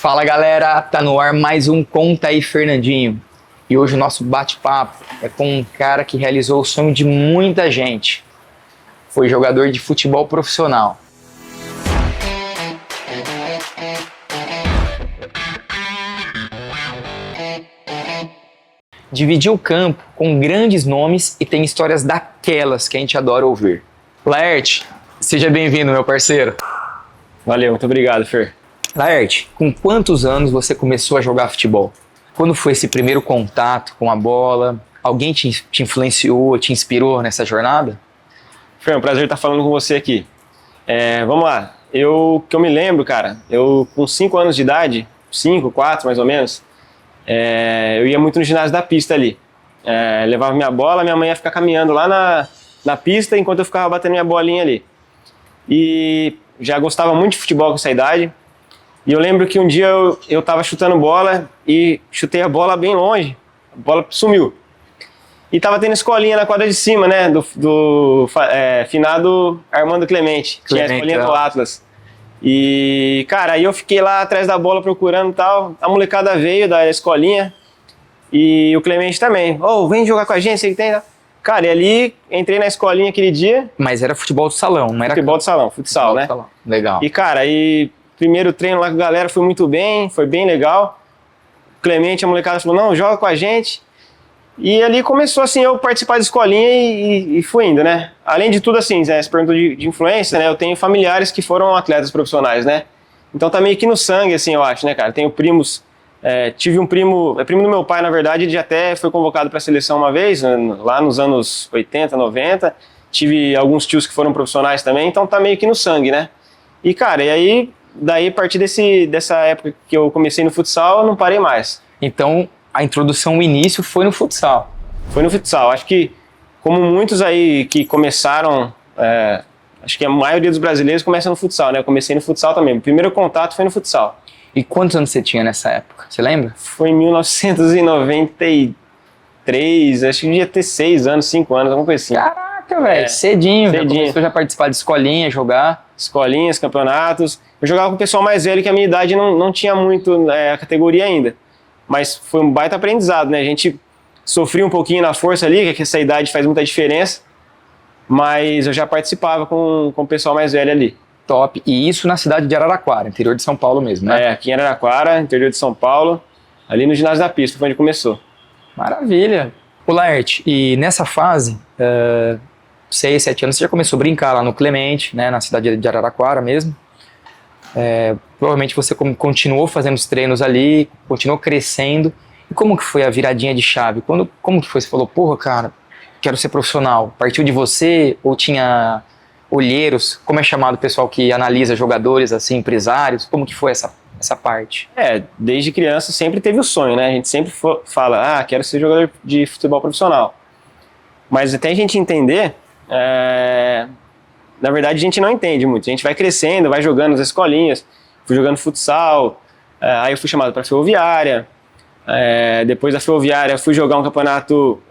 Fala galera, tá no ar mais um Conta aí Fernandinho. E hoje o nosso bate-papo é com um cara que realizou o sonho de muita gente. Foi jogador de futebol profissional. Dividiu o campo com grandes nomes e tem histórias daquelas que a gente adora ouvir. Laerte, seja bem-vindo, meu parceiro. Valeu, muito obrigado, Fer. Laerte, com quantos anos você começou a jogar futebol? Quando foi esse primeiro contato com a bola? Alguém te influenciou, te inspirou nessa jornada? Fer, é um prazer estar falando com você aqui. Vamos lá, que eu me lembro, cara, eu com 5 anos de idade, 5, 4 mais ou menos, eu ia muito no ginásio da pista ali. Levava minha bola, minha mãe ia ficar caminhando lá na pista enquanto eu ficava batendo minha bolinha ali. E já gostava muito de futebol com essa idade. E eu lembro que um dia eu tava chutando bola e chutei a bola bem longe, a bola sumiu. E tava tendo escolinha na quadra de cima, né, do finado Armando Clemente, tinha a escolinha do Atlas. E, cara, aí eu fiquei lá atrás da bola procurando e tal, a molecada veio da escolinha e o Clemente também. Vem jogar com a gente, você que tem... Cara, e ali entrei na escolinha aquele dia. Mas era futebol do salão, não era? Futebol do salão, futsal, né? Salão. Legal. E, cara, primeiro treino lá com a galera foi muito bem, foi bem legal. O Clemente, a molecada falou, não, joga com a gente. E ali começou, assim, eu participar da escolinha e fui indo, né? Além de tudo, assim, você perguntou de influência, né? Eu tenho familiares que foram atletas profissionais, né? Então tá meio que no sangue, assim, eu acho, né, cara? Tenho primos, tive um primo, primo do meu pai, na verdade, ele até foi convocado para a seleção uma vez, lá nos anos 80, 90. Tive alguns tios que foram profissionais também, então tá meio que no sangue, né? E, cara, daí, a partir dessa época que eu comecei no futsal, eu não parei mais. Então, a introdução, o início foi no futsal. Foi no futsal. Acho que, como muitos aí que começaram, acho que a maioria dos brasileiros começa no futsal, né? Eu comecei no futsal também. O primeiro contato foi no futsal. E quantos anos você tinha nessa época? Você lembra? Foi em 1993, acho que devia ter 6 anos, 5 anos, alguma coisa assim. Caraca, velho, cedinho. Já começou a participar de escolinha, jogar. Escolinhas, campeonatos. Eu jogava com o pessoal mais velho, que a minha idade não tinha muito a categoria ainda. Mas foi um baita aprendizado, né? A gente sofria um pouquinho na força ali, que essa idade faz muita diferença. Mas eu já participava com o pessoal mais velho ali. Top. E isso na cidade de Araraquara, interior de São Paulo mesmo, né? Aqui em Araraquara, interior de São Paulo, ali no ginásio da pista, foi onde começou. Maravilha. Ô Laerte, e nessa fase, 6, 7 anos, você já começou a brincar lá no Clemente, né, na cidade de Araraquara mesmo. Provavelmente você continuou fazendo os treinos ali, continuou crescendo. E como que foi a viradinha de chave? Como que foi? Você falou, porra, cara, quero ser profissional. Partiu de você ou tinha olheiros? Como é chamado o pessoal que analisa jogadores, assim, empresários? Como que foi essa parte? Desde criança sempre teve o sonho, né? A gente sempre fala, quero ser jogador de futebol profissional. Mas até a gente entender, na verdade a gente não entende muito. A gente vai crescendo, vai jogando nas escolinhas, fui jogando futsal, aí eu fui chamado para a Ferroviária, depois da Ferroviária fui jogar um campeonato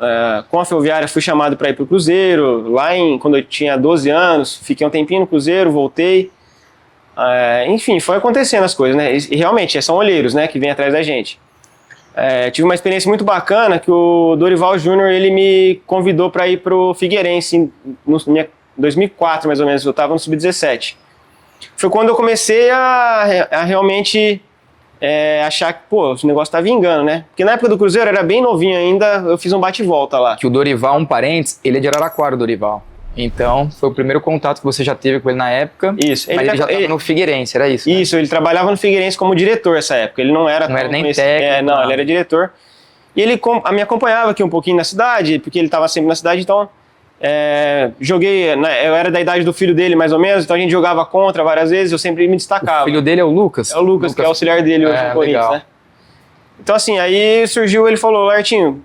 com a Ferroviária, fui chamado para ir para o Cruzeiro, quando eu tinha 12 anos, fiquei um tempinho no Cruzeiro, voltei. Enfim, foi acontecendo as coisas, né? E realmente, são olheiros, né, que vêm atrás da gente. Tive uma experiência muito bacana que o Dorival Júnior, ele me convidou para ir pro Figueirense em 2004, mais ou menos, eu estava no Sub-17. Foi quando eu comecei a realmente achar que, o negócio tá vingando, né? Porque na época do Cruzeiro, era bem novinho ainda, eu fiz um bate-volta lá. Que o Dorival, um parênteses, ele é de Araraquara, o Dorival. Então, foi o primeiro contato que você já teve com ele na época. Isso. Mas ele já estava no Figueirense, era isso? Isso, né? Ele trabalhava no Figueirense como diretor nessa época. Ele não era nem técnico. Não, ele era diretor. E ele me acompanhava aqui um pouquinho na cidade, porque ele estava sempre na cidade, então joguei, eu era da idade do filho dele mais ou menos, então a gente jogava contra várias vezes, eu sempre me destacava. O filho dele é o Lucas? É o Lucas, que é auxiliar dele hoje no Corinthians, né? Então assim, aí surgiu, ele falou, Lartinho,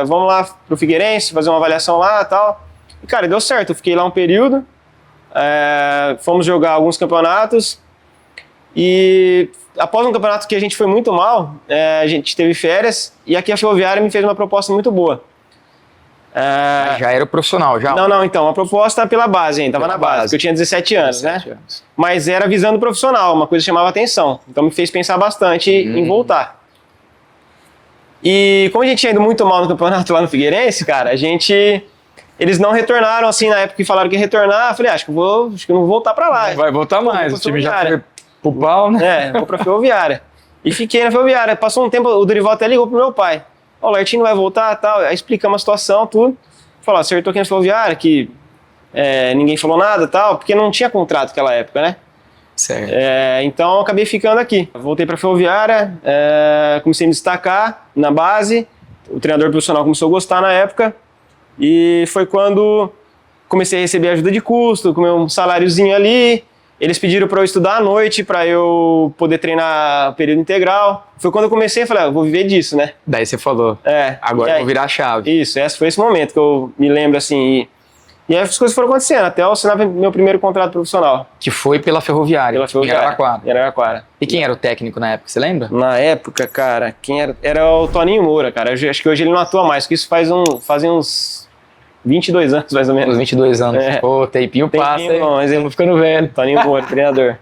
vamos lá pro Figueirense, fazer uma avaliação lá e tal. E cara, deu certo, eu fiquei lá um período, fomos jogar alguns campeonatos e após um campeonato que a gente foi muito mal, a gente teve férias e aqui a Ferroviária me fez uma proposta muito boa. Já era o profissional, já? Não, então, a proposta pela base ainda, tava na base, porque eu tinha 17 anos, 17 né? anos. Mas era visando o profissional, uma coisa que chamava atenção. Então me fez pensar bastante em voltar. E como a gente tinha ido muito mal no campeonato lá no Figueirense, cara, eles não retornaram assim na época que falaram que ia retornar. Eu falei, acho que eu não vou voltar pra lá. Vai voltar mais, o time já foi pro pau, né? Vou pra Ferroviária. E fiquei na Ferroviária. Passou um tempo, o Dorival até ligou pro meu pai. Ó, o Lertinho não vai voltar e tal. Aí explicamos a situação, tudo. Falou, acertou aqui na Ferroviária, que ninguém falou nada e tal, porque não tinha contrato naquela época, né? Certo. Então eu acabei ficando aqui. Voltei pra Ferroviária, comecei a me destacar na base. O treinador profissional começou a gostar na época. E foi quando comecei a receber ajuda de custo, com um saláriozinho ali. Eles pediram para eu estudar à noite, para eu poder treinar período integral. Foi quando eu comecei a falar, eu vou viver disso, né? Daí você falou, agora eu vou virar a chave. Isso, foi esse momento que eu me lembro assim. E aí as coisas foram acontecendo, até eu assinar meu primeiro contrato profissional. Que foi pela Ferroviária, Pela Ferroviária, em Araraquara. E quem era o técnico na época, você lembra? Na época, cara, quem era? Era o Toninho Moura, cara. Acho que hoje ele não atua mais, porque isso fazem uns 22 anos, mais ou menos. Uns 22 anos. Pô, tempinho passa, hein? Mas eu vou ficando velho. Toninho Moura, treinador.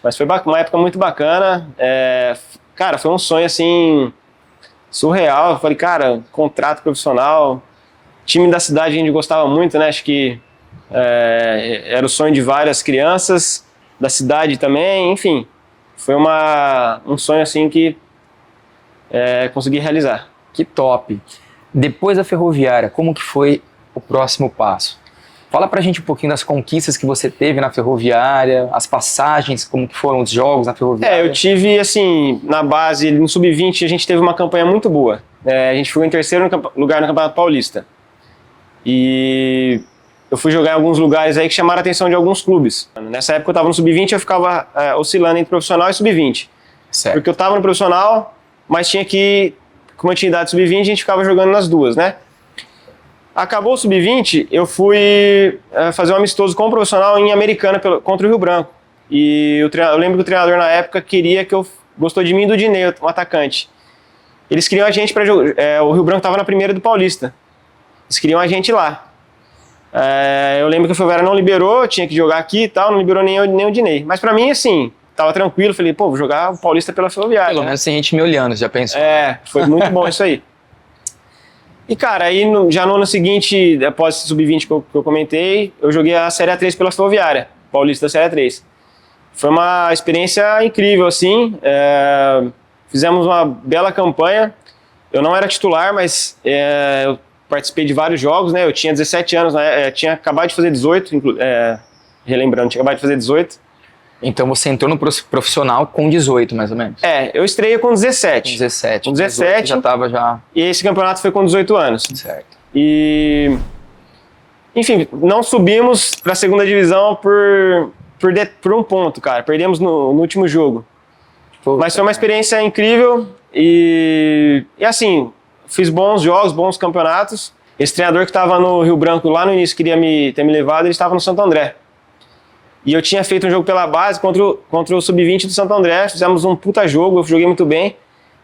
Mas foi uma época muito bacana. Cara, foi um sonho, assim, surreal. Eu falei, cara, contrato profissional. Time da cidade a gente gostava muito, né? Acho que era o sonho de várias crianças, da cidade também, enfim. Foi um sonho, assim, que consegui realizar. Que top. Depois da Ferroviária, como que foi o próximo passo? Fala pra gente um pouquinho das conquistas que você teve na Ferroviária, as passagens, como que foram os jogos na Ferroviária. Eu tive, assim, na base, no Sub-20, a gente teve uma campanha muito boa. A gente ficou em terceiro lugar no Campeonato Paulista. E eu fui jogar em alguns lugares aí que chamaram a atenção de alguns clubes. Nessa época eu estava no Sub-20, eu ficava oscilando entre profissional e Sub-20. Certo. Porque eu estava no profissional, mas tinha que, como eu tinha idade Sub-20, a gente ficava jogando nas duas, né? Acabou o Sub-20, eu fui fazer um amistoso com o profissional em Americana contra o Rio Branco. E eu lembro que o treinador na época gostou de mim e do Dinei, um atacante. Eles queriam a gente para jogar. O Rio Branco estava na primeira do Paulista. Eles queriam a gente lá. Eu lembro que a Ferroviária não liberou, tinha que jogar aqui e tal, não liberou nem o Dinei. Mas pra mim, assim, tava tranquilo, falei, pô, vou jogar o Paulista pela Ferroviária. Pelo menos tem gente me olhando, já pensou? Foi muito bom isso aí. E, cara, aí já no ano seguinte, após esse Sub-20 que eu comentei, eu joguei a Série A3 pela Ferroviária, Paulista da Série A3. Foi uma experiência incrível, assim, fizemos uma bela campanha. Eu não era titular, mas eu participei de vários jogos, né? Eu tinha 17 anos, tinha acabado de fazer 18, relembrando, tinha acabado de fazer 18. Então você entrou no profissional com 18, mais ou menos? Eu estreiei com 17. Com 17. Com 17. Já estava já... E esse campeonato foi com 18 anos. Certo. E... Enfim, não subimos para a segunda divisão por um ponto, cara. Perdemos no último jogo. Mas foi uma experiência incrível e assim, fiz bons jogos, bons campeonatos. Esse treinador que estava no Rio Branco lá no início queria ter me levado, ele estava no Santo André. E eu tinha feito um jogo pela base contra o Sub-20 do Santo André, fizemos um puta jogo, eu joguei muito bem.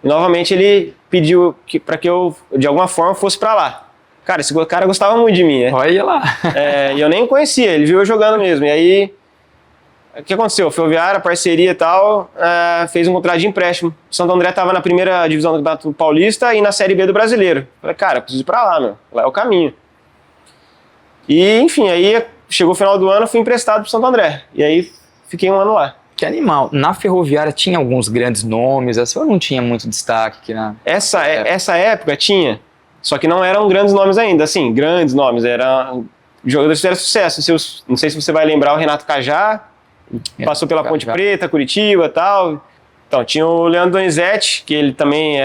E novamente ele pediu para que eu, de alguma forma, fosse para lá. Cara, esse cara gostava muito de mim, né? Olha lá. E eu nem conhecia, ele viu eu jogando mesmo. E aí, o que aconteceu? Ferroviária, parceria e tal, fez um contrato de empréstimo. O Santo André estava na primeira divisão do Campeonato Paulista e na Série B do Brasileiro. Falei, cara, preciso ir para lá, meu. Lá é o caminho. E, enfim, aí chegou o final do ano, fui emprestado pro Santo André. E aí, fiquei um ano lá. Que animal. Na Ferroviária tinha alguns grandes nomes, assim, ou não tinha muito destaque aqui na... Essa época tinha, só que não eram grandes nomes ainda, assim, grandes nomes, eram jogadores que fizeram sucesso. Não sei se você vai lembrar o Renato Cajá, passou pela Ponte Preta, Curitiba e tal. Então, tinha o Leandro Donizete, que ele também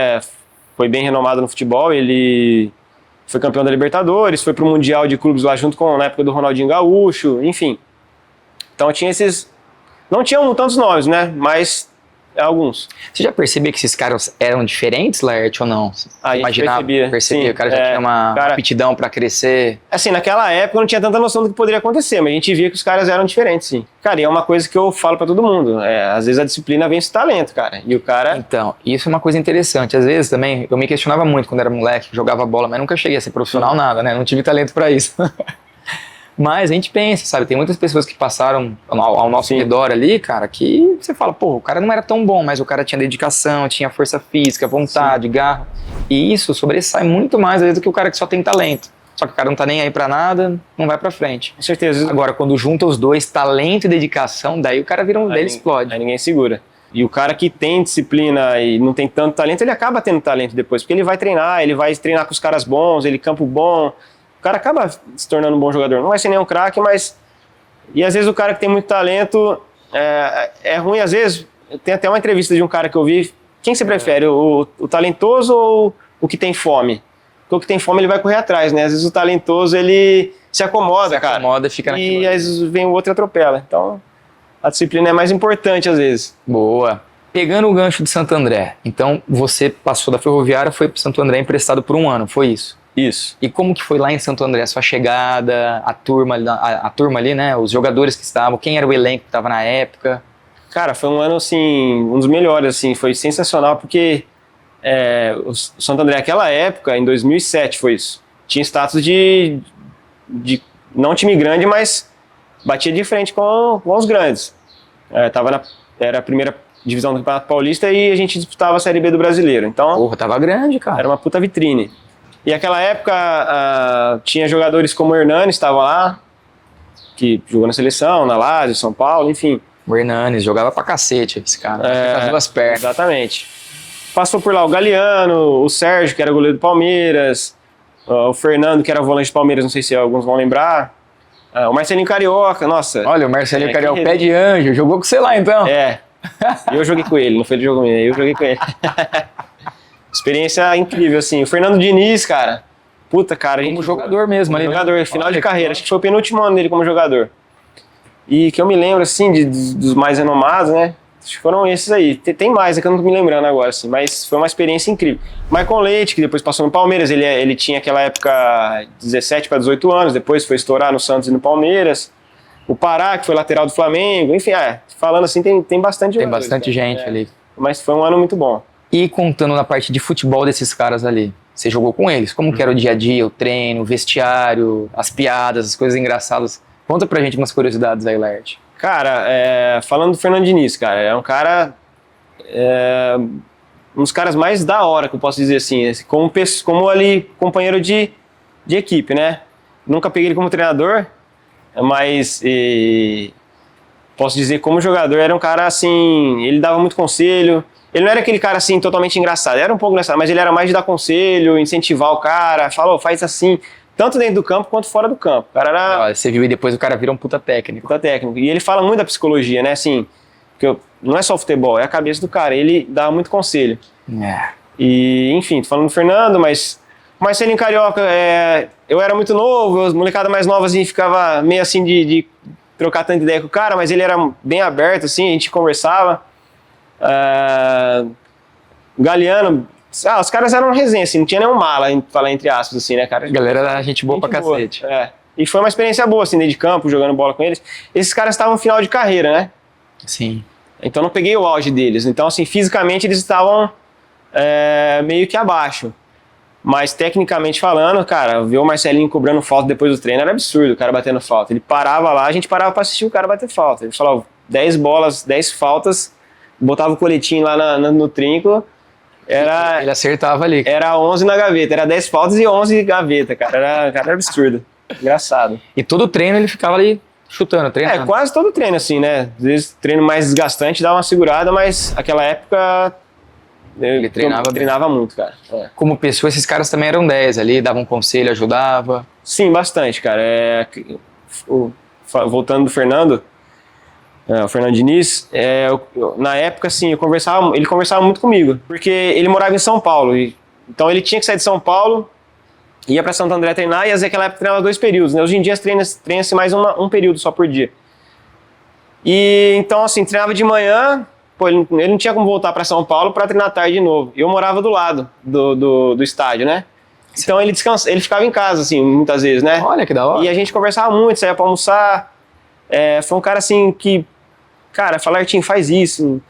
foi bem renomado no futebol, ele foi campeão da Libertadores, foi pro Mundial de Clubes lá junto na época do Ronaldinho Gaúcho, enfim. Então tinha esses... Não tinham tantos nomes, né? Mas alguns. Você já percebeu que esses caras eram diferentes, Laerte, ou não? A gente percebia. Sim, o cara já tinha uma aptidão pra crescer. Assim, naquela época eu não tinha tanta noção do que poderia acontecer, mas a gente via que os caras eram diferentes, sim. Cara, e é uma coisa que eu falo pra todo mundo, às vezes a disciplina vence o talento, cara, e o cara... Então, isso é uma coisa interessante. Às vezes também, eu me questionava muito quando era moleque, jogava bola, mas nunca cheguei a ser profissional, nada, né? Não tive talento pra isso. Mas a gente pensa, sabe? Tem muitas pessoas que passaram ao nosso redor ali, cara, que você fala, pô, o cara não era tão bom, mas o cara tinha dedicação, tinha força física, vontade, garra. E isso sobressai muito mais, às vezes, do que o cara que só tem talento. Só que o cara não tá nem aí pra nada, não vai pra frente. Com certeza. Agora, quando junta os dois, talento e dedicação, daí o cara vira ele explode. Aí ninguém segura. E o cara que tem disciplina e não tem tanto talento, ele acaba tendo talento depois, porque ele vai treinar com os caras bons, ele campo bom. O cara acaba se tornando um bom jogador. Não vai ser nenhum craque, mas... E às vezes o cara que tem muito talento é ruim. Às vezes, tem até uma entrevista de um cara que eu vi. Quem você prefere, o talentoso ou o que tem fome? Porque o que tem fome ele vai correr atrás, né? Às vezes o talentoso ele se acomoda, cara. E fica naquilo. E às vezes vem o outro e atropela. Então, a disciplina é mais importante às vezes. Boa. Pegando o gancho de Santo André, então você passou da Ferroviária, foi para Santo André emprestado por 1 ano, foi isso? Isso. E como que foi lá em Santo André, a sua chegada, a turma ali, né, os jogadores que estavam, quem era o elenco que estava na época? Cara, foi um ano, assim, um dos melhores, assim, foi sensacional, porque o Santo André, naquela época, em 2007 foi isso, tinha status de não time grande, mas batia de frente com os grandes. Era a primeira divisão do Campeonato Paulista e a gente disputava a Série B do Brasileiro, então... Porra, tava grande, cara. Era uma puta vitrine. E naquela época tinha jogadores como o Hernanes, estava lá, que jogou na seleção, na Lazio, São Paulo, enfim. O Hernanes jogava pra cacete, esse cara, com as duas pernas. Exatamente. Passou por lá o Galeano, o Sérgio, que era goleiro do Palmeiras, o Fernando, que era volante do Palmeiras, não sei se alguns vão lembrar, o Marcelinho Carioca, nossa. Olha, o Marcelinho Carioca, o pé de anjo, jogou com você lá então. Eu joguei com ele, não foi ele que jogou comigo, eu joguei com ele. Experiência incrível, assim. O Fernando Diniz, cara. Puta, cara. Como jogador mesmo ali. Jogador, final de carreira. Acho que foi o penúltimo ano dele como jogador. E que eu me lembro, assim, dos mais renomados, né? Acho que foram esses aí. Tem mais, que eu não tô me lembrando agora, assim. Mas foi uma experiência incrível. Maicon Leite, que depois passou no Palmeiras. Ele tinha aquela época 17 para 18 anos. Depois foi estourar no Santos e no Palmeiras. O Pará, que foi lateral do Flamengo. Enfim, falando assim, tem bastante jogadores. Tem bastante gente ali. Mas foi um ano muito bom. E contando na parte de futebol desses caras ali, você jogou com eles? Como que era o dia a dia, o treino, o vestiário, as piadas, as coisas engraçadas? Conta pra gente umas curiosidades aí, Laerte. Cara, falando do Fernando Diniz, cara, é um cara... um dos caras mais da hora, que eu posso dizer assim, como ali companheiro de equipe, né? Nunca peguei ele como treinador, mas posso dizer como jogador, era um cara assim, ele dava muito conselho. Ele não era aquele cara assim totalmente engraçado, era um pouco engraçado, mas ele era mais de dar conselho, incentivar o cara, falou, faz assim, tanto dentro do campo quanto fora do campo. O cara era... Você viu e depois o cara vira um puta técnico. Puta técnico. E ele fala muito da psicologia, né, assim, porque não é só o futebol, é a cabeça do cara, ele dá muito conselho. E, enfim, tô falando do Fernando, mas o Marcelinho Carioca, eu era muito novo, as molecadas mais novas assim, ficava meio assim de trocar tanta ideia com o cara, mas ele era bem aberto, assim, a gente conversava. Galeano, os caras eram resenha, assim, não tinha nenhum mala, falar entre aspas, assim, né, cara? Galera era gente boa pra cacete. E foi uma experiência boa, assim, dentro de campo, jogando bola com eles. Esses caras estavam no final de carreira, né? Sim. Então não peguei o auge deles. Então, assim, fisicamente eles estavam meio que abaixo. Mas tecnicamente falando, cara, ver o Marcelinho cobrando falta depois do treino era absurdo, o cara batendo falta. Ele parava lá, a gente parava pra assistir o cara bater falta. Ele falava, 10 bolas, 10 faltas, botava o coletinho lá no trinco, ele acertava ali. Era 11 na gaveta, era 10 faltas e 11 gaveta, cara, era absurdo, engraçado. E todo treino ele ficava ali chutando, treinando? Quase todo treino assim, né, às vezes treino mais desgastante dá uma segurada, mas aquela época ele treinava muito, cara. Como pessoa, esses caras também eram 10 ali, davam conselho, ajudava? Sim, bastante, cara. Voltando do Fernando, o Fernando Diniz, na época, assim, ele conversava muito comigo, porque ele morava em São Paulo, então ele tinha que sair de São Paulo, ia para Santo André treinar, e naquela época treinava 2 períodos, né? Hoje em dia treina-se mais um período só por dia. E então, assim, treinava de manhã, pô, ele não tinha como voltar para São Paulo para treinar tarde de novo. Eu morava do lado do estádio, né? Então ele ficava em casa, assim, muitas vezes, né? Olha que da hora. E a gente conversava muito, saía pra almoçar. Foi um cara assim que, cara, fala, Artinho, faz isso,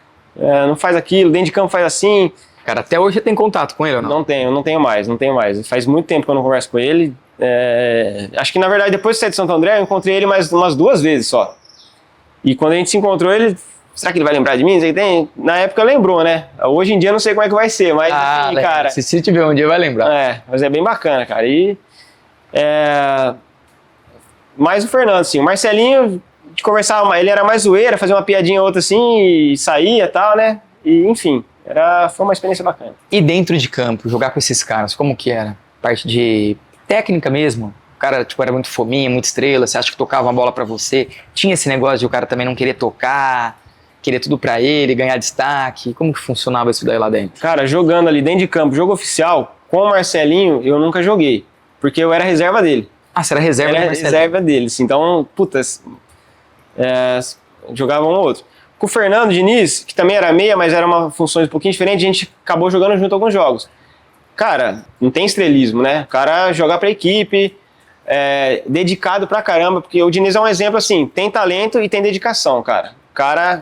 não faz aquilo, dentro de campo faz assim. Cara, até hoje você tem contato com ele ou não? Não tenho mais. Faz muito tempo que eu não converso com ele. Acho que, na verdade, depois de sair de Santo André, eu encontrei ele umas 2 vezes só. E quando a gente se encontrou, será que ele vai lembrar de mim? Na época lembrou, né? Hoje em dia eu não sei como é que vai ser, mas assim, cara... Se tiver um dia vai lembrar. Mas é bem bacana, cara. E... mais o Fernando, assim. O Marcelinho, de conversar, ele era mais zoeira, fazia uma piadinha ou outra assim, e saía e tal, né? E, enfim, foi uma experiência bacana. E dentro de campo, jogar com esses caras, como que era? Parte de técnica mesmo? O cara, tipo, era muito fominha, muito estrela, você acha que tocava uma bola pra você? Tinha esse negócio de o cara também não querer tocar, querer tudo pra ele, ganhar destaque? Como que funcionava isso daí lá dentro? Cara, jogando ali dentro de campo, jogo oficial, com o Marcelinho, eu nunca joguei, porque eu era reserva dele. Ah, você era reserva do Marcelinho? Reserva deles, então, jogava um ou outro. Com o Fernando Diniz, que também era meia, mas era uma função um pouquinho diferente, a gente acabou jogando junto alguns jogos. Cara, não tem estrelismo, né? O cara joga pra equipe, dedicado pra caramba, porque o Diniz é um exemplo assim, tem talento e tem dedicação, cara.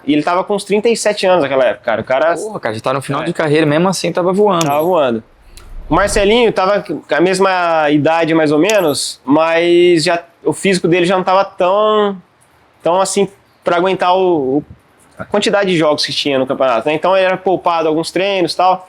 E ele tava com uns 37 anos naquela época, cara. O cara... Porra, cara, já tá no final de carreira, mesmo assim tava voando. Tava voando. O Marcelinho tava com a mesma idade, mais ou menos, mas o físico dele já não tava tão assim, pra aguentar a quantidade de jogos que tinha no campeonato, né? Então ele era poupado alguns treinos e tal.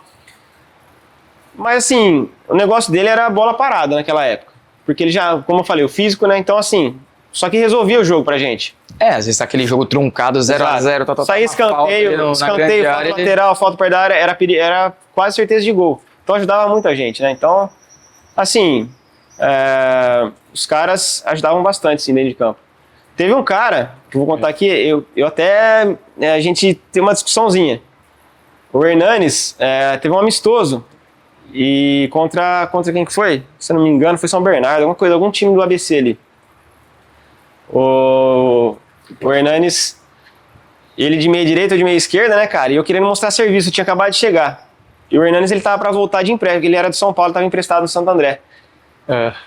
Mas assim, o negócio dele era a bola parada naquela época. Porque ele já, como eu falei, o físico, né? Então assim, só que resolvia o jogo pra gente. Às vezes aquele jogo truncado, 0x0, saía escanteio, falta lateral, falta perto da área, era quase certeza de gol. Então ajudava muita gente, né? Então, assim, os caras ajudavam bastante, assim, dentro de campo. Teve um cara, que eu vou contar aqui, a gente tem uma discussãozinha. O Hernanes teve um amistoso, e contra quem que foi? Se eu não me engano, foi São Bernardo, algum time do ABC ali. O Hernanes, ele de meia direita ou de meia esquerda, né, cara? E eu querendo mostrar serviço, eu tinha acabado de chegar. E o Hernanes, ele tava pra voltar de empréstimo, ele era de São Paulo, tava emprestado no Santo André.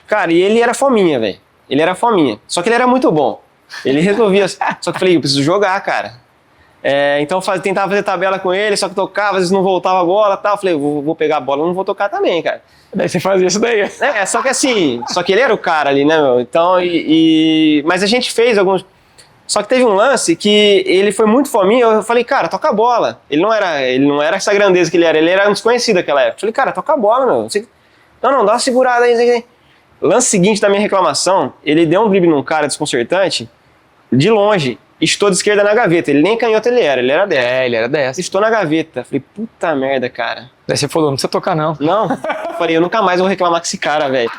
Cara, e ele era fominha, velho. Ele era fominha. Só que ele era muito bom. Ele resolvia. Só que eu falei, eu preciso jogar, cara. Então eu tentava fazer tabela com ele, só que tocava, às vezes não voltava a bola e tal. Eu falei, vou pegar a bola, eu não vou tocar também, cara. Daí você fazia isso daí. Só que assim, ele era o cara ali, né, meu? Então, mas a gente fez alguns... Só que teve um lance que ele foi muito fominho, eu falei, cara, toca a bola. Ele não era essa grandeza que ele era um desconhecido naquela época. Eu falei, cara, toca a bola, meu. Não, dá uma segurada aí. Lance seguinte da minha reclamação, ele deu um drible num cara desconcertante, de longe, estou de esquerda na gaveta. Ele nem canhoto ele era dessa. Ele era dessa. Estou na gaveta. Falei, puta merda, cara. Daí você falou, não precisa tocar não. Não. Eu falei, eu nunca mais vou reclamar com esse cara, velho.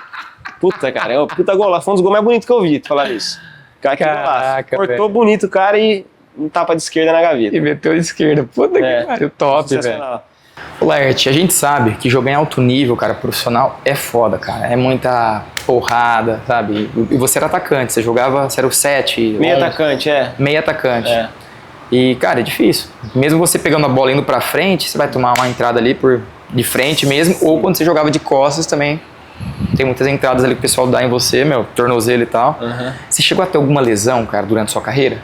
Puta, cara, é um puta golaço. Foi um dos gols mais bonitos que eu vi, tu falar isso. Cara, que golaço. Cortou bonito o cara e um tapa de esquerda na gaveta. E meteu de esquerda. Puta que pariu, top, velho. Laerte, a gente sabe que jogar em alto nível, cara, profissional, é foda, cara. É muita porrada, sabe? E você era atacante, você era o 7. Meio atacante, Meio atacante. E, cara, é difícil. Mesmo você pegando a bola indo pra frente, você vai tomar uma entrada ali de frente mesmo, ou quando você jogava de costas também. Tem muitas entradas ali que o pessoal dá em você, tornozelo e tal. Você chegou a ter alguma lesão, cara, durante a sua carreira?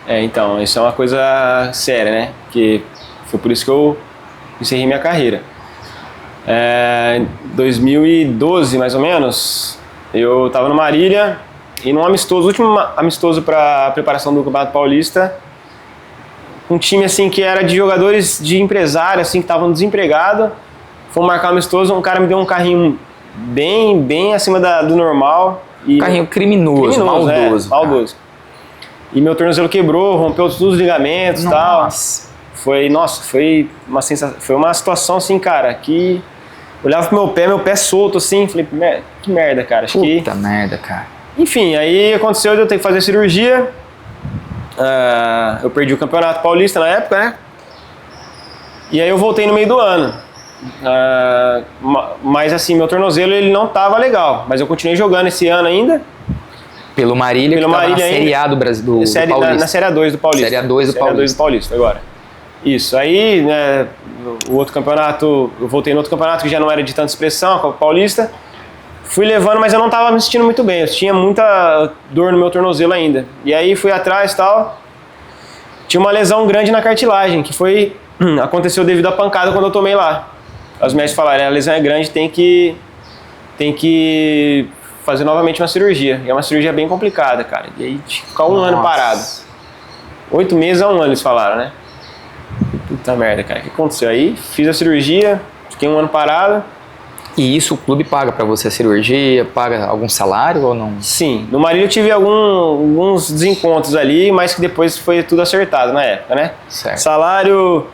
Então, isso é uma coisa séria, né? Porque foi por isso que eu encerrei minha carreira. Em 2012, mais ou menos, eu tava no Marília e num amistoso, último amistoso para preparação do Campeonato Paulista, um time assim que era de jogadores de empresário, assim, que estavam desempregados. Fomos marcar um amistoso, um cara me deu um carrinho bem acima do normal. Carrinho criminoso, maldoso. Maldoso. E meu tornozelo quebrou, rompeu todos os ligamentos e tal. Foi uma sensação, foi uma situação assim, cara, que eu olhava pro meu pé solto assim, falei, que merda, cara. Puta merda, cara. Enfim, aí aconteceu de eu ter que fazer cirurgia. Eu perdi o Campeonato Paulista na época, né? E aí eu voltei no meio do ano. Mas assim, meu tornozelo ele não tava legal, mas eu continuei jogando esse ano ainda. Pelo Marília, que tava na Série A do Brasil, do Paulista. Na Série A2 do Paulista. Série A2 do Paulista. agora. Isso. Aí, né, o outro campeonato, eu voltei no outro campeonato que já não era de tanta expressão, a Copa Paulista. Fui levando, mas eu não estava me sentindo muito bem. Eu tinha muita dor no meu tornozelo ainda. E aí fui atrás e tal. Tinha uma lesão grande na cartilagem, que aconteceu devido à pancada quando eu tomei lá. Os médicos falaram, a lesão é grande, tem que fazer novamente uma cirurgia. E é uma cirurgia bem complicada, cara. E aí tinha que ficar um ano parado. 8 meses a 1 ano, eles falaram, né? Puta merda, cara. O que aconteceu? Aí fiz a cirurgia, fiquei um ano parado. E isso o clube paga pra você a cirurgia, paga algum salário ou não? Sim, no Marília eu tive alguns desencontros ali, mas que depois foi tudo acertado na época, né? Certo. Salário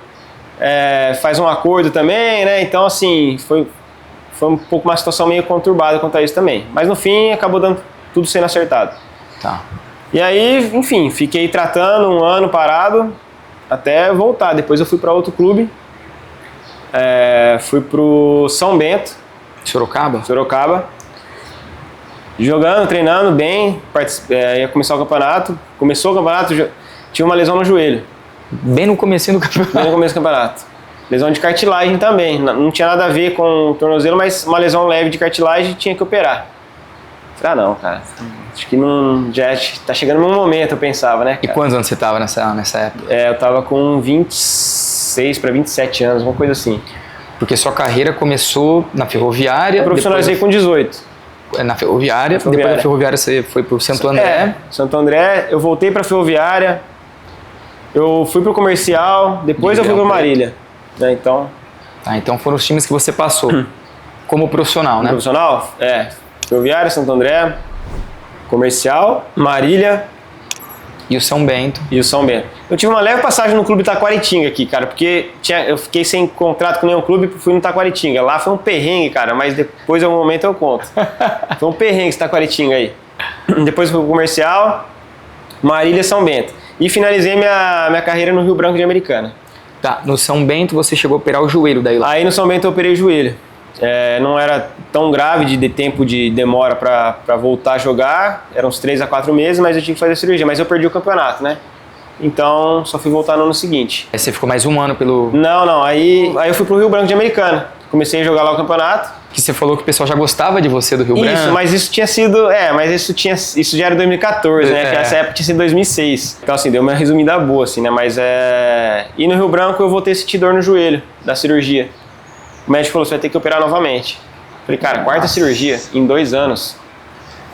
faz um acordo também, né? Então, assim, foi um pouco uma situação meio conturbada quanto a isso também. Mas no fim, acabou dando tudo sendo acertado. Tá. E aí, enfim, fiquei tratando um ano parado até voltar. Depois eu fui para outro clube, fui pro São Bento. Sorocaba. Jogando, treinando bem, ia começar o campeonato. Começou o campeonato, tinha uma lesão no joelho. Bem no comecinho do campeonato. Bem no começo do campeonato. Lesão de cartilagem também. Não tinha nada a ver com o tornozelo, mas uma lesão leve de cartilagem tinha que operar. Ah, não, cara. Acho que não, já tá chegando no momento, eu pensava, né, cara? E quantos anos você tava nessa época? Eu tava com 26 para 27 anos, uma coisa assim. Porque sua carreira começou na Ferroviária. Eu profissionalizei com 18. Na Ferroviária. Depois da Ferroviária você foi pro Santo André. Santo André. Eu voltei pra Ferroviária. Eu fui pro Comercial. Depois eu fui pro Marília. Né, então... Ah, então foram os times que você passou como profissional, né? Profissional? Ferroviária, Santo André, Comercial, Marília... E o São Bento. Eu tive uma leve passagem no clube Taquaritinga aqui, cara, porque eu fiquei sem contrato com nenhum clube e fui no Taquaritinga. Lá foi um perrengue, cara, mas depois, em algum momento, eu conto. Foi um perrengue esse Taquaritinga aí. Depois fui pro Comercial, Marília, São Bento. E finalizei minha carreira no Rio Branco de Americana. Tá, no São Bento você chegou a operar o joelho daí lá. Aí no São Bento eu operei o joelho. Não era tão grave de tempo de demora para voltar a jogar, eram uns 3 a 4 meses, mas eu tinha que fazer a cirurgia, mas eu perdi o campeonato, né? Então só fui voltar no ano seguinte. Aí você ficou mais um ano pelo... Não, aí eu fui pro Rio Branco de Americana, comecei a jogar lá o campeonato. Que você falou que o pessoal já gostava de você do Rio Branco. Isso, mas isso tinha sido, isso já era 2014, né? Que essa época tinha sido 2006. Então assim, deu uma resumida boa, assim, né? Mas e no Rio Branco eu voltei a sentir dor no joelho, da cirurgia. O médico falou, você vai ter que operar novamente. Falei, cara, quarta cirurgia em 2 anos,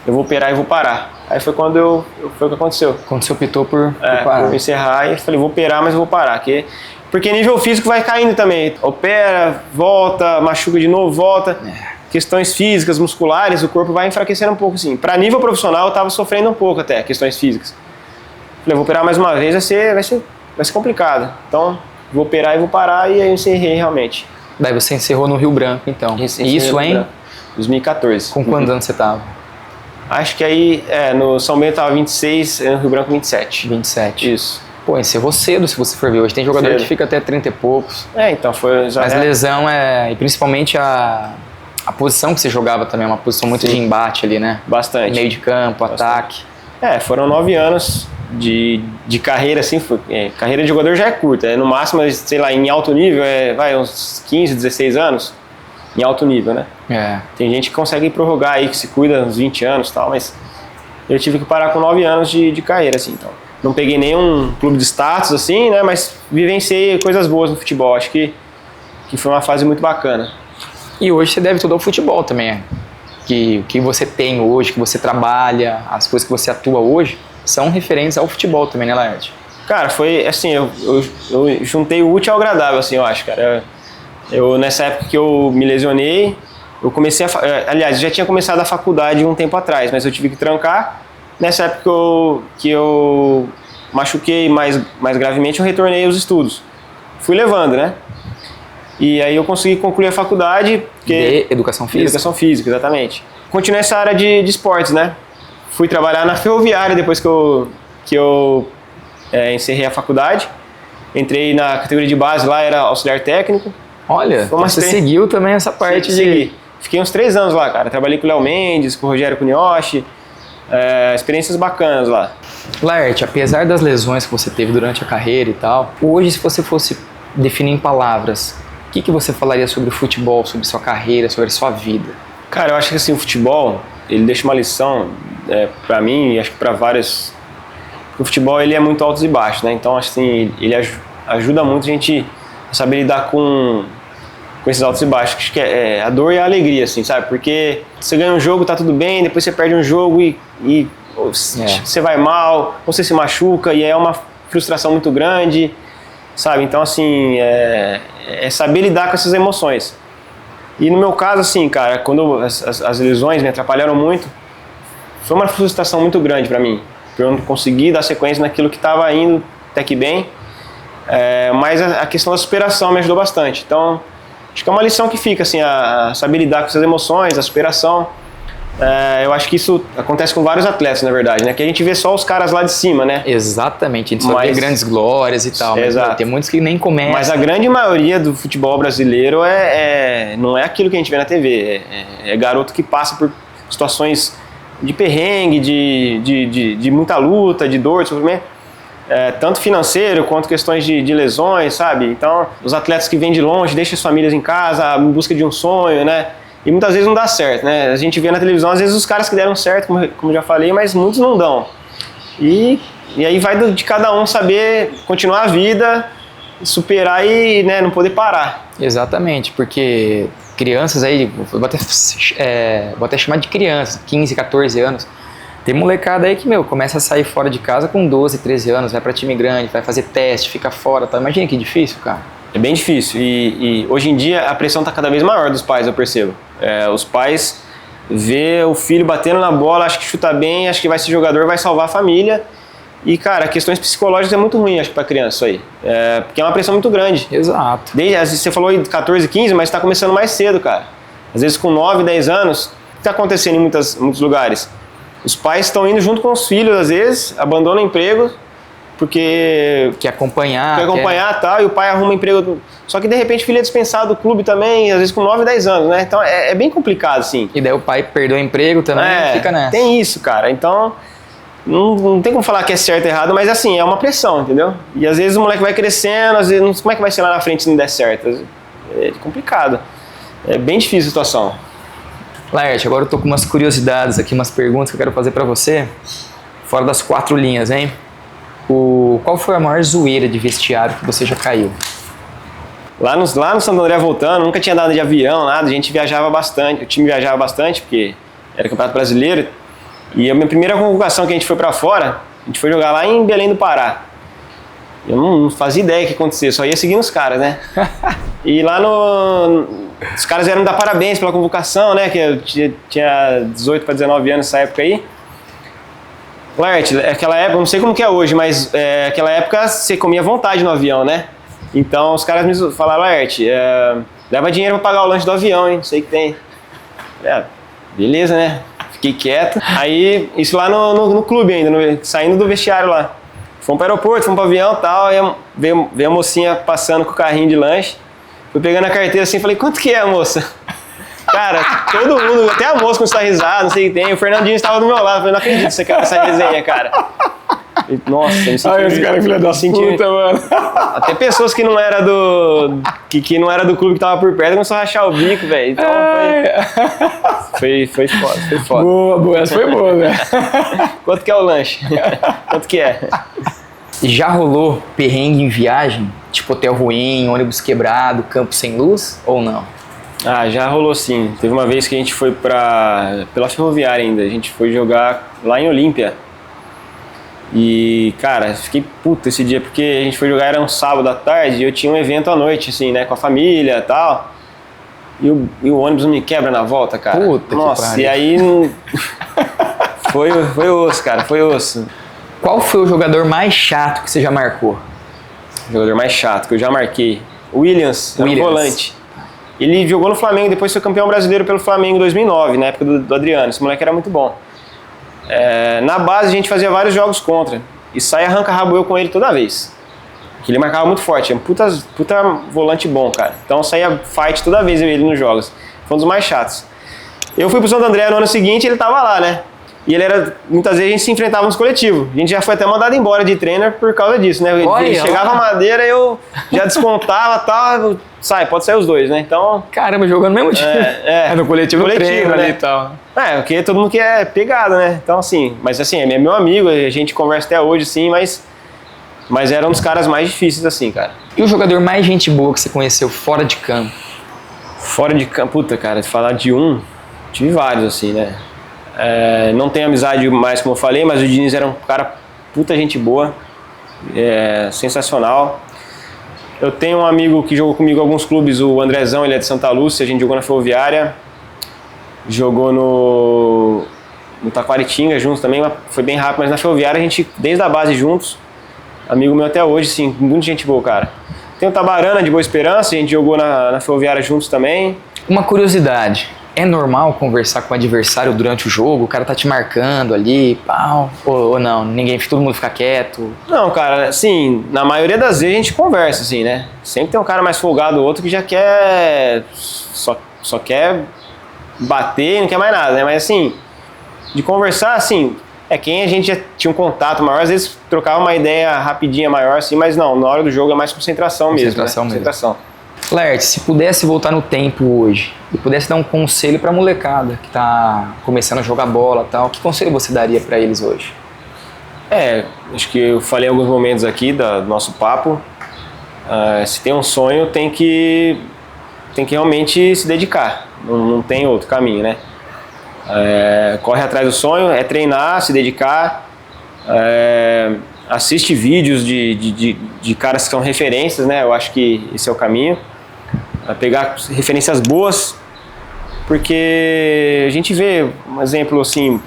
eu vou operar e vou parar. Aí foi quando foi o que aconteceu. Quando você optou por parar. Por encerrar, e falei, vou operar, mas eu vou parar. Porque nível físico vai caindo também. Opera, volta, machuca de novo, volta. Questões físicas, musculares, o corpo vai enfraquecendo um pouco, assim. Para nível profissional, eu tava sofrendo um pouco até, questões físicas. Falei, vou operar mais uma vez, vai ser complicado. Então, vou operar e vou parar, e aí eu encerrei realmente. Daí você encerrou no Rio Branco, então. Isso em 2014. Com quantos anos você tava? Acho que aí, no São Bento tava 26, no Rio Branco 27. 27. Isso. Pô, encerrou cedo, se você for ver. Hoje tem jogador cedo. Que fica até 30 e poucos. Então foi... Mas lesão e principalmente a posição que você jogava também, é uma posição muito de embate ali, né? Bastante. Meio de campo, ataque. Foram 9 anos de carreira, assim, carreira de jogador já é curta, no máximo, sei lá, em alto nível, uns 15, 16 anos, em alto nível, né? Tem gente que consegue prorrogar aí, que se cuida uns 20 anos e tal, mas eu tive que parar com 9 anos de carreira, assim, então. Não peguei nenhum clube de status, assim, né, mas vivenciei coisas boas no futebol, acho que foi uma fase muito bacana. E hoje você deve tudo ao futebol também, que você tem hoje, que você trabalha, as coisas que você atua hoje, são referentes ao futebol também, né, Laerte? Cara, foi assim, eu juntei o útil ao agradável, assim, eu acho, cara. Nessa época que eu me lesionei, eu comecei aliás, já tinha começado a faculdade um tempo atrás, mas eu tive que trancar. Nessa época que eu machuquei mais gravemente, eu retornei aos estudos. Fui levando, né? E aí eu consegui concluir a faculdade. De Educação Física? Educação Física, exatamente. Continuei essa área de esportes, né? Fui trabalhar na Ferroviária depois que eu encerrei a faculdade. Entrei na categoria de base lá, era auxiliar técnico. Olha, você seguiu também essa parte Segui. Fiquei uns 3 anos lá, cara. Trabalhei com o Léo Mendes, com o Rogério Cunioche. Experiências bacanas lá. Laerte, apesar das lesões que você teve durante a carreira e tal, hoje se você fosse definir em palavras, o que você falaria sobre o futebol, sobre sua carreira, sobre a sua vida? Cara, eu acho que assim, o futebol, ele deixa uma lição pra mim e acho que pra vários. Porque o futebol ele é muito altos e baixos, né? Então, assim, ele ajuda muito a gente a saber lidar com esses altos e baixos, que é a dor e a alegria, assim, sabe? Porque você ganha um jogo, tá tudo bem, depois você perde um jogo e você vai mal, ou você se machuca e é uma frustração muito grande, sabe? Então, assim, é saber lidar com essas emoções. E no meu caso, assim, cara, quando as lesões me atrapalharam muito, foi uma frustração muito grande pra mim, por eu não conseguir dar sequência naquilo que estava indo até que bem, mas a questão da superação me ajudou bastante. Então, acho que é uma lição que fica, assim, a saber lidar com essas emoções, a superação. Eu acho que isso acontece com vários atletas, na verdade, né? Que a gente vê só os caras lá de cima, né? Exatamente, a gente só vê grandes glórias e tal, mas tem muitos que nem começam. Mas a grande maioria do futebol brasileiro não é aquilo que a gente vê na TV. É garoto que passa por situações de perrengue, de muita luta, de dor, de sofrimento. Tanto financeiro quanto questões de lesões, sabe? Então, os atletas que vêm de longe, deixam as famílias em casa, em busca de um sonho, né? E muitas vezes não dá certo, né? A gente vê na televisão, às vezes, os caras que deram certo, como já falei, mas muitos não dão. E aí vai de cada um saber continuar a vida, superar e, né, não poder parar. Exatamente, porque crianças aí, vou até chamar de crianças, 15, 14 anos, tem molecada aí que, começa a sair fora de casa com 12, 13 anos, vai pra time grande, vai fazer teste, fica fora, tá? Imagina que difícil, cara. É bem difícil e hoje em dia a pressão tá cada vez maior dos pais, eu percebo. Os pais vê o filho batendo na bola, acha que chuta bem, acha que vai ser jogador, vai salvar a família. E, cara, questões psicológicas é muito ruim, acho que pra criança isso aí. Porque é uma pressão muito grande. Exato. Às vezes você falou de 14, 15, mas tá começando mais cedo, cara. Às vezes com 9, 10 anos, o que tá acontecendo em muitos lugares? Os pais estão indo junto com os filhos, às vezes, abandonam o emprego, porque quer acompanhar e tal, e o pai arruma emprego. Só que de repente o filho é dispensado do clube também, às vezes com 9, 10 anos, né? Então é bem complicado, assim. E daí o pai perdeu o emprego também, fica nessa. Tem isso, cara. Então não tem como falar que é certo ou errado, mas assim, é uma pressão, entendeu? E às vezes o moleque vai crescendo, às vezes como é que vai ser lá na frente se não der certo? É complicado. É bem difícil a situação. Laerte, agora eu tô com umas curiosidades aqui, umas perguntas que eu quero fazer pra você, fora das 4 linhas, hein? Qual foi a maior zoeira de vestiário que você já caiu? Lá no Santo André voltando, nunca tinha dado de avião, nada, a gente viajava bastante, o time viajava bastante, porque era Campeonato Brasileiro, e a minha primeira convocação que a gente foi pra fora, a gente foi jogar lá em Belém do Pará. Eu não fazia ideia do que ia acontecer, só ia seguindo os caras, né? E lá os caras vieram me dar parabéns pela convocação, né? Que eu tinha 18 para 19 anos nessa época aí. Laerte, aquela época, não sei como que é hoje, mas aquela época você comia à vontade no avião, né? Então os caras me falaram, Laerte, leva dinheiro pra pagar o lanche do avião, hein? Sei que tem. Beleza, né? Fiquei quieto. Aí, isso lá no clube ainda, saindo do vestiário lá. Fomos pro aeroporto, fomos pro avião e tal, e veio a mocinha passando com o carrinho de lanche. Fui pegando a carteira assim e falei, quanto que é, moça? Cara, todo mundo, até a moça começou a risar, não sei o que tem. O Fernandinho estava do meu lado, eu falei, não acredito nessa resenha, cara. Nossa, eu me senti... Esse cara é filho da puta, mano. Até pessoas que não era que não era do clube que tava por perto começaram a rachar o bico, velho. Então foi foda. Boa, essa foi boa, velho. Quanto que é o lanche? Quanto que é? Já rolou perrengue em viagem? Tipo hotel ruim, ônibus quebrado, campo sem luz ou não? Já rolou sim. Teve uma vez que a gente foi pela Ferroviária ainda, a gente foi jogar lá em Olímpia. E, cara, fiquei puto esse dia, porque a gente foi jogar, era um sábado à tarde, e eu tinha um evento à noite, assim, né, com a família e tal. E o ônibus me quebra na volta, cara. Puta Nossa, que pariu. E aí foi osso, cara, foi osso. Qual foi o jogador mais chato que você já marcou? O jogador mais chato que eu já marquei? O Williams, era um volante. Ele jogou no Flamengo, depois foi campeão brasileiro pelo Flamengo em 2009, na época do Adriano. Esse moleque era muito bom. Na base a gente fazia vários jogos contra e saia arranca-rabo eu com ele toda vez, porque ele marcava muito forte, é um puta volante bom, cara. Então saía fight toda vez eu e ele nos jogos. Foi um dos mais chatos. Eu fui pro Santo André no ano seguinte e ele tava lá, né? E ele era, muitas vezes a gente se enfrentava nos coletivos. A gente já foi até mandado embora de treino por causa disso, né? Olha, ele chegava a madeira, eu já descontava e tal, sai, pode sair os dois, né? Então... Caramba, jogando no mesmo time. No coletivo, treino, né? ali e tal. Porque todo mundo quer pegada, né? Então assim, mas assim, é meu amigo, a gente conversa até hoje, sim, mas era um dos caras mais difíceis, assim, cara. E o jogador mais gente boa que você conheceu fora de campo? Fora de campo, puta, cara, de falar de tive vários, assim, né? Não tenho amizade mais, como eu falei, mas o Diniz era um cara puta gente boa, sensacional. Eu tenho um amigo que jogou comigo em alguns clubes, o Andrezão, ele é de Santa Lúcia, a gente jogou na Ferroviária, jogou no Taquaritinga juntos também, foi bem rápido, mas na Ferroviária a gente, desde a base juntos, amigo meu até hoje, sim, muita gente boa, cara. Tem o Tabarana de Boa Esperança, a gente jogou na Ferroviária juntos também. Uma curiosidade, é normal conversar com o adversário durante o jogo? O cara tá te marcando ali, pau, ou não? Todo mundo fica quieto? Não, cara, assim, na maioria das vezes a gente conversa, assim, né? Sempre tem um cara mais folgado, outro que já quer, só quer bater e não quer mais nada, né? Mas assim, de conversar, assim, quem a gente já tinha um contato maior, às vezes trocava uma ideia rapidinha maior, assim, mas não, na hora do jogo é mais concentração mesmo. Concentração. Laerte, se pudesse voltar no tempo hoje e pudesse dar um conselho pra molecada que tá começando a jogar bola e tal, que conselho você daria pra eles hoje? Acho que eu falei em alguns momentos aqui do nosso papo, se tem um sonho tem que realmente se dedicar, não tem outro caminho, né? Corre atrás do sonho, treinar, se dedicar, assiste vídeos de caras que são referências, né? Eu acho que esse é o caminho. Pegar referências boas, porque a gente vê um exemplo assim,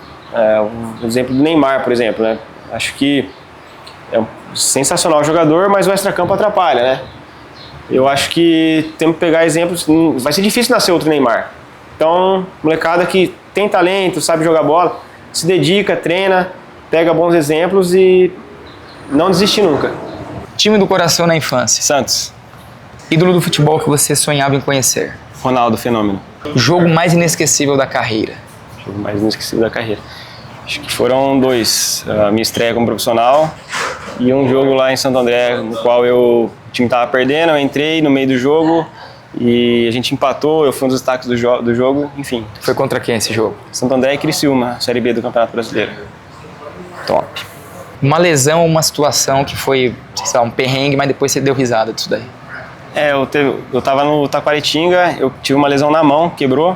o exemplo do Neymar, por exemplo, né? Acho que é um sensacional jogador, mas o extracampo atrapalha, né? Eu acho que temos que pegar exemplos, vai ser difícil nascer outro Neymar. Então, molecada que tem talento, sabe jogar bola, se dedica, treina, pega bons exemplos e não desiste nunca. Time do coração na infância? Santos. Ídolo do futebol que você sonhava em conhecer? Ronaldo, fenômeno. Jogo mais inesquecível da carreira? Jogo mais inesquecível da carreira. Acho que foram 2. A minha estreia como profissional e um jogo lá em Santo André, no qual o time estava perdendo, eu entrei no meio do jogo e a gente empatou, eu fui um dos destaques do jogo, enfim. Foi contra quem esse jogo? Santo André e Criciúma, Série B do Campeonato Brasileiro. Top. Uma lesão, uma situação que foi, sei lá, um perrengue, mas depois você deu risada disso daí? Eu tava no Taquaritinga, eu tive uma lesão na mão, quebrou.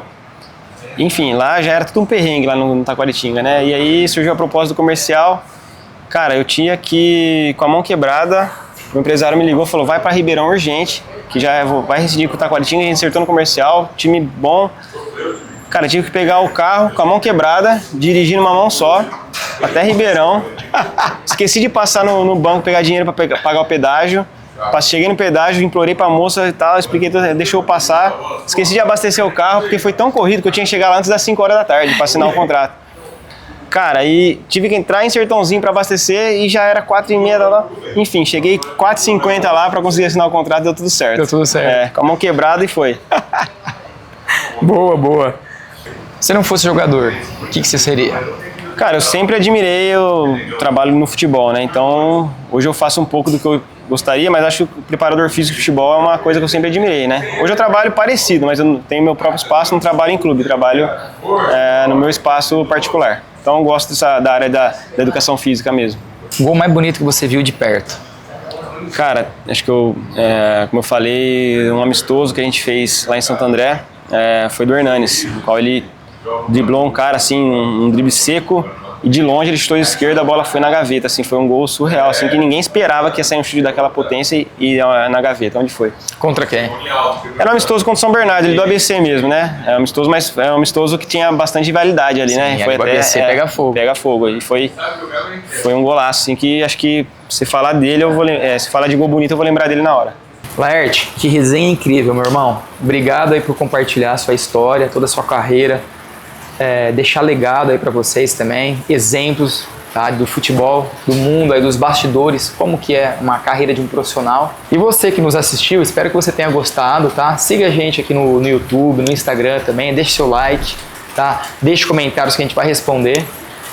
Enfim, lá já era tudo um perrengue lá no Taquaritinga, né? E aí surgiu a proposta do comercial. Cara, eu tinha que, com a mão quebrada, o empresário me ligou e falou, vai pra Ribeirão urgente, que já vai reincidir com o Taquaritinga, a gente acertou no comercial, time bom. Cara, eu tive que pegar o carro com a mão quebrada, dirigir numa mão só, até Ribeirão. Esqueci de passar no banco, pegar dinheiro para pagar o pedágio. Cheguei no pedágio, implorei pra moça e tal, expliquei tudo, deixou eu passar. Esqueci de abastecer o carro, porque foi tão corrido que eu tinha que chegar lá antes das 5 horas da tarde para assinar o contrato. Cara, aí tive que entrar em Sertãozinho para abastecer e já era 4h30 lá. Enfim, cheguei 4h50 lá para conseguir assinar o contrato, deu tudo certo. Deu tudo certo. Com a mão quebrada e foi. Boa, boa. Se não fosse jogador, o que você seria? Cara, eu sempre admirei o trabalho no futebol, né? Então, hoje eu faço um pouco do que eu gostaria, mas acho que o preparador físico de futebol é uma coisa que eu sempre admirei, né? Hoje eu trabalho parecido, mas eu tenho meu próprio espaço, não trabalho em clube, trabalho no meu espaço particular. Então, eu gosto da área da educação física mesmo. O gol mais bonito que você viu de perto? Cara, acho que como eu falei, um amistoso que a gente fez lá em Santo André foi do Hernanes, no qual ele driblou um cara assim, um drible seco, e de longe ele chutou de esquerda, a bola foi na gaveta, assim, foi um gol surreal, assim, que ninguém esperava que ia sair um chute daquela potência e na gaveta, onde foi. Contra quem? Era um amistoso contra o São Bernardo, ele do ABC mesmo, né? É um amistoso, mas é um amistoso que tinha bastante rivalidade ali, né? Foi até, ABC pega fogo. Pega fogo, e foi um golaço, assim, que acho que se falar dele, se falar de gol bonito, eu vou lembrar dele na hora. Laerte, que resenha incrível, meu irmão. Obrigado aí por compartilhar a sua história, toda a sua carreira. Deixar legado aí para vocês também, exemplos, tá, do futebol, do mundo, aí dos bastidores, como que é uma carreira de um profissional. E você que nos assistiu, espero que você tenha gostado, tá? Siga a gente aqui no YouTube, no Instagram também, deixe seu like, tá? Deixe comentários que a gente vai responder.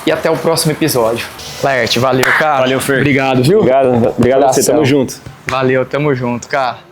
e até o próximo episódio. Laerte, valeu, cara. Valeu, Fer. Obrigado, viu? Obrigado a você, tamo junto. Valeu, tamo junto, cara.